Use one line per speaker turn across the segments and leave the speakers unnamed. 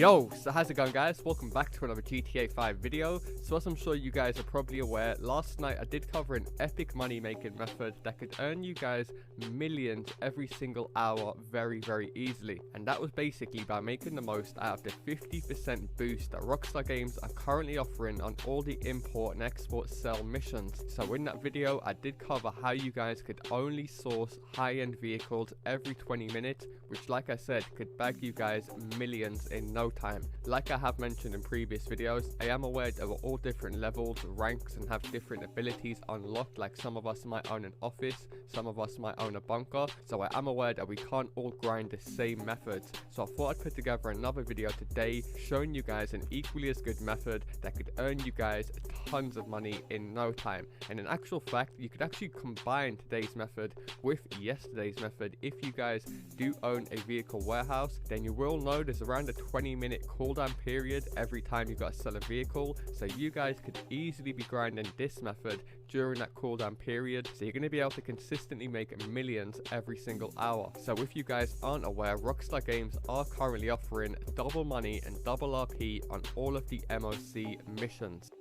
Yo, so how's it going, guys? Welcome back to another GTA 5 video. So as I'm sure you guys are probably aware, last night I did cover an epic money making method that could earn you guys millions every single hour very easily. And that was basically by making the most out of the 50% boost that Rockstar Games are currently offering on all the import and export sell missions. So in that video I did cover how you guys could only source high-end vehicles every 20 minutes, which like I said could bag you guys millions in no time. Like I have mentioned in previous videos, I am aware that we're all different levels, ranks, and have different abilities unlocked. Like some of us might own an office, some of us might own a bunker, so I am aware that we can't all grind the same methods. So I thought I'd put together another video today showing you guys an equally as good method that could earn you guys tons of money in no time. And in actual fact, you could actually combine today's method with yesterday's method. If you guys do own a vehicle warehouse, then you will know there's around a 20-minute cooldown period every time you got to sell a vehicle, so you guys could easily be grinding this method during that cooldown period, so you're going to be able to consistently make millions every single hour. So if you guys aren't aware, Rockstar Games are currently offering double money and double RP on all of the MOC missions.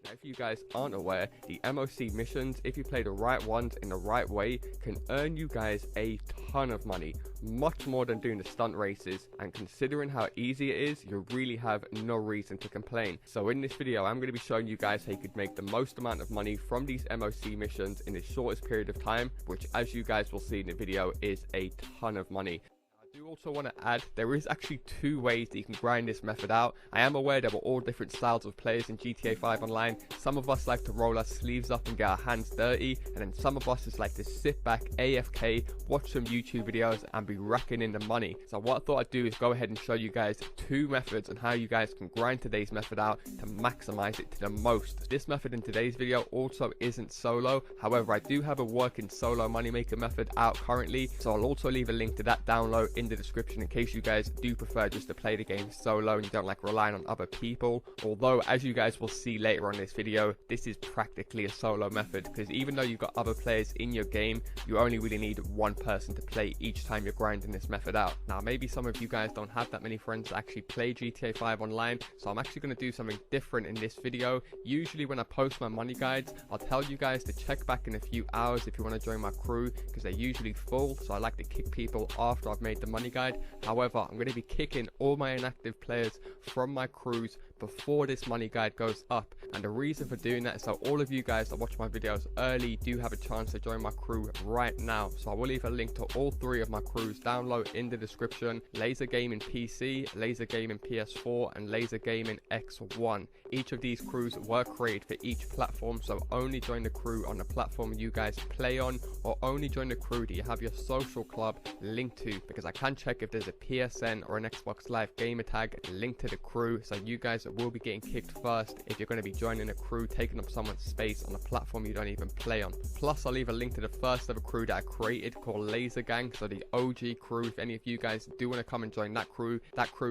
Now, if you guys aren't aware, the MOC missions, if you play the right ones in the right way, can earn you guys a ton of money, much more than doing the stunt races. And considering how easy it is, you really have no reason to complain. So in this video, I'm going to be showing you guys how you could make the most amount of money from these MOC missions in the shortest period of time, which, as you guys will see in the video, is a ton of money. I do also want to add, there is actually two ways that you can grind this method out. I am aware that we're all different styles of players in GTA 5 Online. Some of us like to roll our sleeves up and get our hands dirty, and then some of us just like to sit back AFK, watch some YouTube videos and be racking in the money. So what I thought I'd do is go ahead and show you guys two methods on how you guys can grind today's method out to maximize it to the most. This method in today's video also isn't solo, however I do have a working solo moneymaker method out currently, so I'll also leave a link to that download in the description in case you guys do prefer just to play the game solo and you don't like relying on other people. Although, as you guys will see later on in this video, this is practically a solo method, because even though you've got other players in your game, you only really need one person to play each time you're grinding this method out. Now maybe some of you guys don't have that many friends that actually play GTA 5 Online, so I'm actually going to do something different in this video. Usually when I post my money guides, I'll tell you guys to check back in a few hours if you want to join my crew, because they're usually full, so I like to kick people after I've made the money guide. However, I'm going to be kicking all my inactive players from my crews before this money guide goes up, and the reason for doing that is so all of you guys that watch my videos early do have a chance to join my crew right now. So I will leave a link to all three of my crews download in the description: LaazrGaming PC, LaazrGaming PS4 and LaazrGaming XB1. Each of these crews were created for each platform, so only join the crew on the platform you guys play on, or only join the crew that you have your social club linked to, because I can check if there's a PSN or an Xbox Live gamer tag linked to the crew, so you guys will be getting kicked first if you're going to be joining a crew taking up someone's space on a platform you don't even play on. Plus I'll leave a link to the first ever crew that I created called LaazrGang, so the OG crew. If any of you guys do want to come and join that crew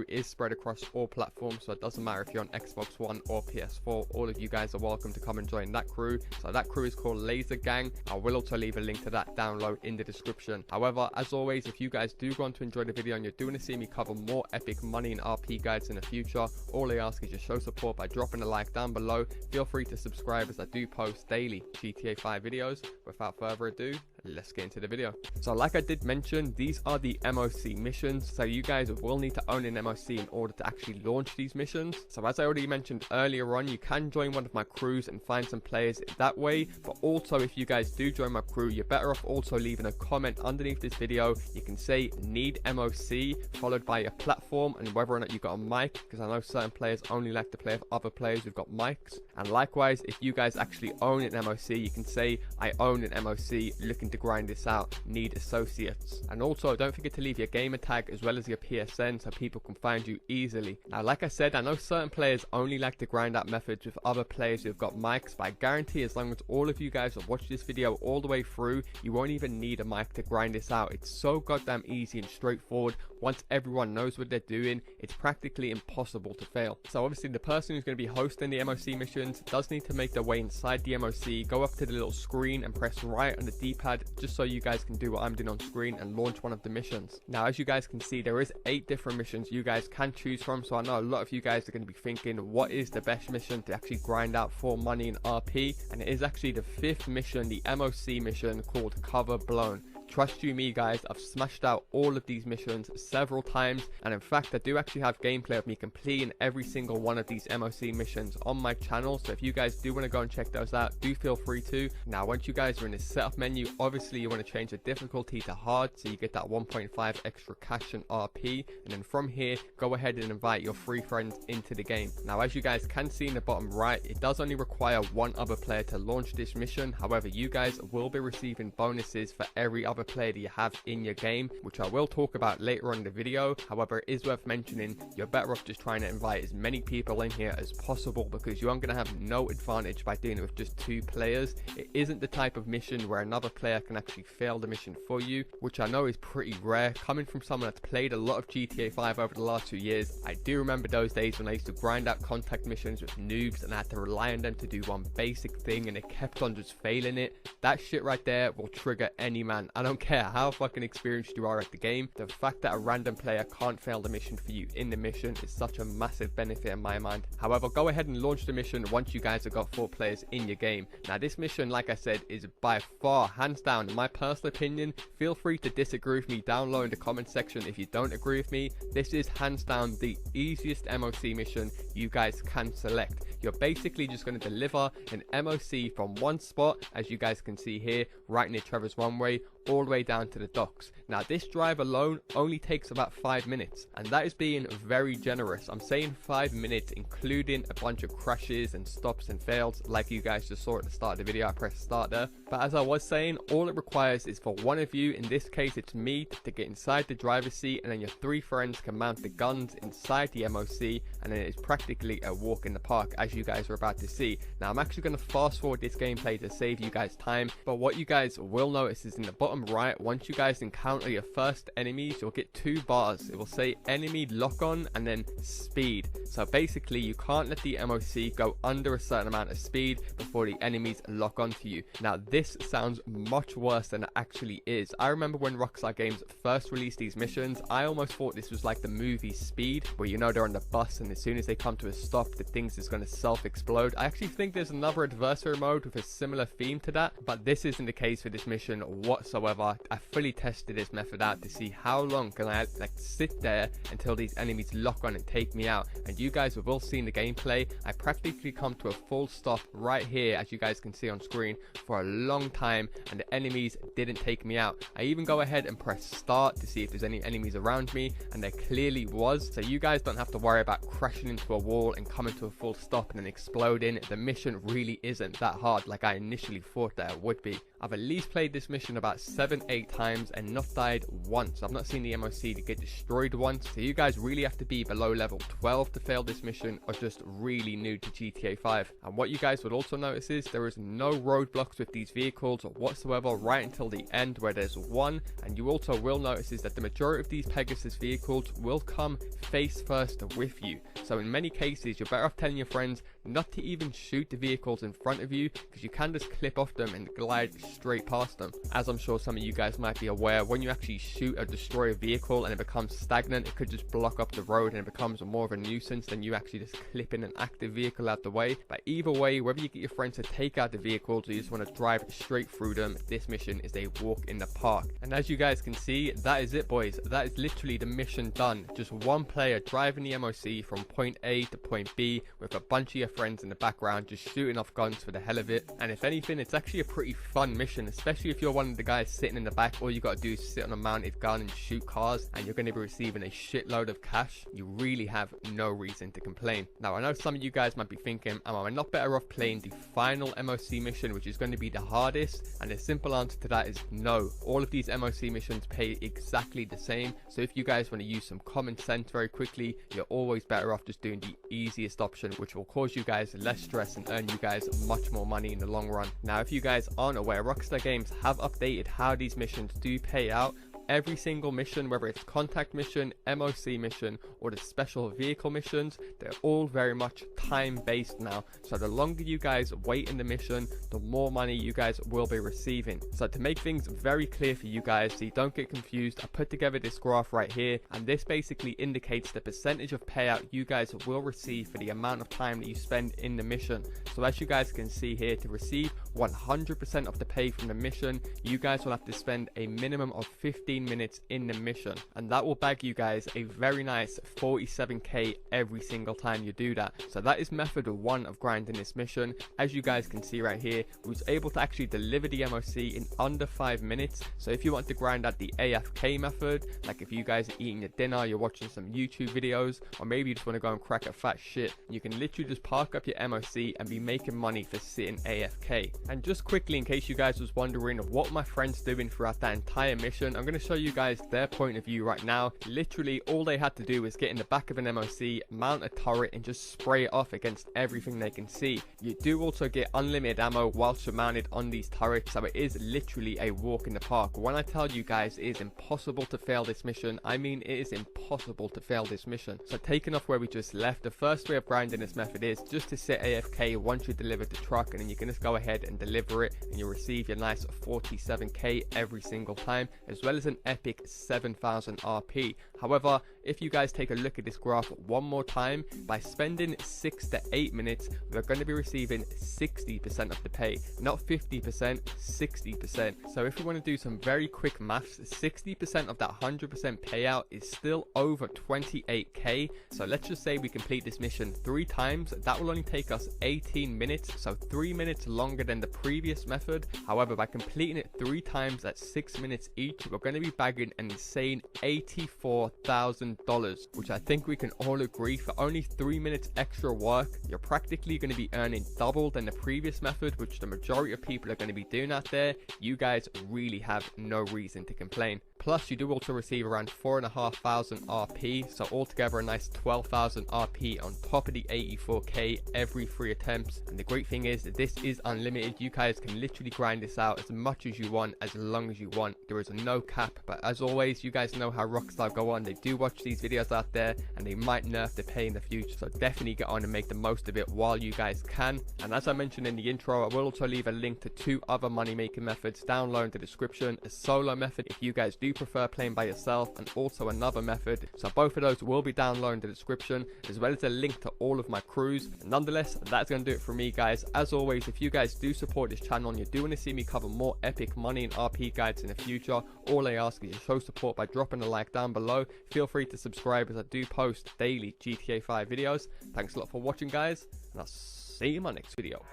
is spread across all platforms, so it doesn't matter if you're on Xbox One or PS4, all of you guys are welcome to come and join that crew. So that crew is called LaazrGang. I will also leave a link to that download in the description. However, as always, if you guys do want to enjoy the video and you're doing to see me cover more epic money and RP guides in the future, all I ask is just show support by dropping a like down below. Feel free to subscribe as I do post daily GTA 5 videos. Without further ado, let's get into the video. So like I did mention, these are the MOC missions, so you guys will need to own an MOC in order to actually launch these missions. So as I already mentioned earlier on, you can join one of my crews and find some players that way, but also if you guys do join my crew, you're better off also leaving a comment underneath this video. You can say need MOC followed by a platform and whether or not you got a mic, because I know certain players only like to play with other players who've got mics. And likewise, if you guys actually own an MOC, you can say I own an MOC looking to grind this out, need associates. And also don't forget to leave your gamer tag as well as your PSN so people can find you easily. Now like I said, I know certain players only like to grind out methods with other players who've got mics, but I guarantee as long as all of you guys have watched this video all the way through, you won't even need a mic to grind this out. It's so goddamn easy and straightforward. Once everyone knows what they're doing, it's practically impossible to fail. So obviously the person who's going to be hosting the MOC missions does need to make their way inside the MOC, go up to the little screen and press right on the D-pad card just so you guys can do what I'm doing on screen and launch one of the missions. Now, as you guys can see, there is 8 different missions you guys can choose from, so I know a lot of you guys are going to be thinking, what is the best mission to actually grind out for money in RP? And it is actually the 5th mission, the MOC mission called Cover Blown. Trust you me guys, I've smashed out all of these missions several times, and in fact I do actually have gameplay of me completing every single one of these MOC missions on my channel, so if you guys do want to go and check those out, do feel free to. Now once you guys are in the setup menu, obviously you want to change the difficulty to hard so you get that 1.5 extra cash and RP, and then from here go ahead and invite your 3 friends into the game. Now as you guys can see in the bottom right, it does only require 1 other player to launch this mission. However, you guys will be receiving bonuses for every other player that you have in your game, which I will talk about later on in the video. However, it is worth mentioning, you're better off just trying to invite as many people in here as possible, because you aren't going to have no advantage by doing it with just 2 players. It isn't the type of mission where another player can actually fail the mission for you, which I know is pretty rare. Coming from someone that's played a lot of GTA 5 over the last 2 years, I do remember those days when I used to grind out contact missions with noobs and I had to rely on them to do one basic thing and they kept on just failing it. That shit right there will trigger any man. I don't care how fucking experienced you are at the game. The fact that a random player can't fail the mission for you in the mission is such a massive benefit in my mind. However, go ahead and launch the mission once you guys have got 4 players in your game. Now this mission, like I said, is by far, hands down, in my personal opinion, feel free to disagree with me down low in the comment section if you don't agree with me. This is hands down the easiest MOC mission you guys can select. You're basically just going to deliver an MOC from one spot, as you guys can see here, right near Trevor's Runway, all the way down to the docks. Now this drive alone only takes about 5 minutes, and that is being very generous. I'm saying 5 minutes including a bunch of crashes and stops and fails like you guys just saw at the start of the video. I pressed start there, but as I was saying, all it requires is for one of you, in this case it's me, to get inside the driver's seat, and then your 3 friends can mount the guns inside the MOC, and then it's practically a walk in the park, as you guys are about to see. Now I'm actually going to fast forward this gameplay to save you guys time, but what you guys will notice is in the bottom right, once you guys encounter your first enemies, you'll get 2 bars. It will say enemy lock on and then speed. So basically you can't let the MOC go under a certain amount of speed before the enemies lock onto you. Now this sounds much worse than it actually is. I remember when Rockstar Games first released these missions, I almost thought this was like the movie Speed, where you know they're on the bus and as soon as they come to a stop the things is going to self-explode. I actually think there's another adversary mode with a similar theme to that, but this isn't the case for this mission whatsoever. I fully tested this method out to see how long can I like sit there until these enemies lock on and take me out, and you guys have all seen the gameplay. I practically come to a full stop right here, as you guys can see on screen, for a long time, and the enemies didn't take me out. I even go ahead and press start to see if there's any enemies around me, and there clearly was. So you guys don't have to worry about crashing into a wall and coming to a full stop and then exploding. The mission really isn't that hard like I initially thought that it would be. I've at least played this mission about 7-8 times and not died once. I've not seen the MOC to get destroyed once, so you guys really have to be below level 12 to fail this mission, or just really new to GTA 5. And what you guys would also notice is there is no roadblocks with these vehicles whatsoever right until the end, where there's one. And you also will notice is that the majority of these Pegasus vehicles will come face first with you. So in many cases you're better off telling your friends not to even shoot the vehicles in front of you, because you can just clip off them and glide straight past them. As I'm sure some of you guys might be aware, when you actually shoot or destroy a vehicle and it becomes stagnant, it could just block up the road and it becomes more of a nuisance than you actually just clipping an active vehicle out the way. But either way, whether you get your friends to take out the vehicles or you just want to drive straight through them, this mission is a walk in the park. And as you guys can see, that is it boys. That is literally the mission done. Just one player driving the MOC from point A to point B with a bunch of your friends in the background just shooting off guns for the hell of it. And if anything, it's actually a pretty fun mission, especially if you're one of the guys sitting in the back. All you got to do is sit on a mounted gun and shoot cars, and you're going to be receiving a shitload of cash. You really have no reason to complain. Now I know some of you guys might be thinking, am I not better off playing the final MOC mission, which is going to be the hardest? And the simple answer to that is no. All of these MOC missions pay exactly the same, so if you guys want to use some common sense very quickly, you're always better off just doing the easiest option, which will cause you guys less stress and earn you guys much more money in the long run. Now if you guys aren't aware, Rockstar Games have updated how these missions do pay out. every single mission, whether it's contact mission, MOC mission, or the special vehicle missions, they're all very much time based now. So the longer you guys wait in the mission, the more money you guys will be receiving. So to make things very clear for you guys so you don't get confused, I put together this graph right here, and this basically indicates the percentage of payout you guys will receive for the amount of time that you spend in the mission. So as you guys can see here, to receive 100% of the pay from the mission, you guys will have to spend a minimum of 15 minutes in the mission, and that will bag you guys a very nice 47k every single time you do that. So that is method 1 of grinding this mission. As you guys can see right here, we was able to actually deliver the MOC in under 5 minutes. So if you want to grind at the AFK method, like if you guys are eating your dinner, you're watching some YouTube videos, or maybe you just want to go and crack a fat shit, you can literally just park up your MOC and be making money for sitting AFK. And just quickly, in case you guys was wondering of what my friends doing throughout that entire mission, I'm going to show you guys their point of view right now. Literally all they had to do was get in the back of an MOC, mount a turret, and just spray it off against everything they can see. You do also get unlimited ammo whilst you're mounted on these turrets, so it is literally a walk in the park. When I tell you guys it is impossible to fail this mission, I mean it is impossible to fail this mission. So taking off where we just left, the first way of grinding this method is just to sit AFK once you deliver the truck, and then you can just go ahead and deliver it, and you'll receive your nice 47k every single time, as well as an epic 7000 RP. However, if you guys take a look at this graph one more time, by spending 6 to 8 minutes, we're going to be receiving 60% of the pay, not 50%, 60%. So if we want to do some very quick maths, 60% of that 100% payout is still over 28k. So let's just say we complete this mission 3 times, that will only take us 18 minutes, so 3 minutes longer than the previous method. However, by completing it 3 times at 6 minutes each, we're going to be bagging an insane $84,000, which I think we can all agree, for only 3 minutes extra work, you're practically going to be earning double than the previous method, which the majority of people are going to be doing out there. You guys really have no reason to complain. Plus, you do also receive around 4,500 RP, so altogether a nice 12,000 RP on top of the 84k every 3 attempts. And the great thing is that this is unlimited. You guys can literally grind this out as much as you want, as long as you want. There is no cap. But as always, you guys know how Rockstar go on. They do watch these videos out there, and they might nerf the pay in the future. So definitely get on and make the most of it while you guys can. And as I mentioned in the intro, I will also leave a link to 2 other money making methods down low in the description. A solo method if you guys do prefer playing by yourself, and also another method. So both of those will be down low in the description, as well as a link to all of my crews. And nonetheless, that's going to do it for me, guys. As always, if you guys do support this channel and you do want to see me cover more epic money and RP guides in the future, all I ask is you show support by dropping a like down below. Feel free to subscribe, as I do post daily GTA 5 videos. Thanks a lot for watching, guys, and I'll see you in my next video.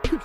Peace.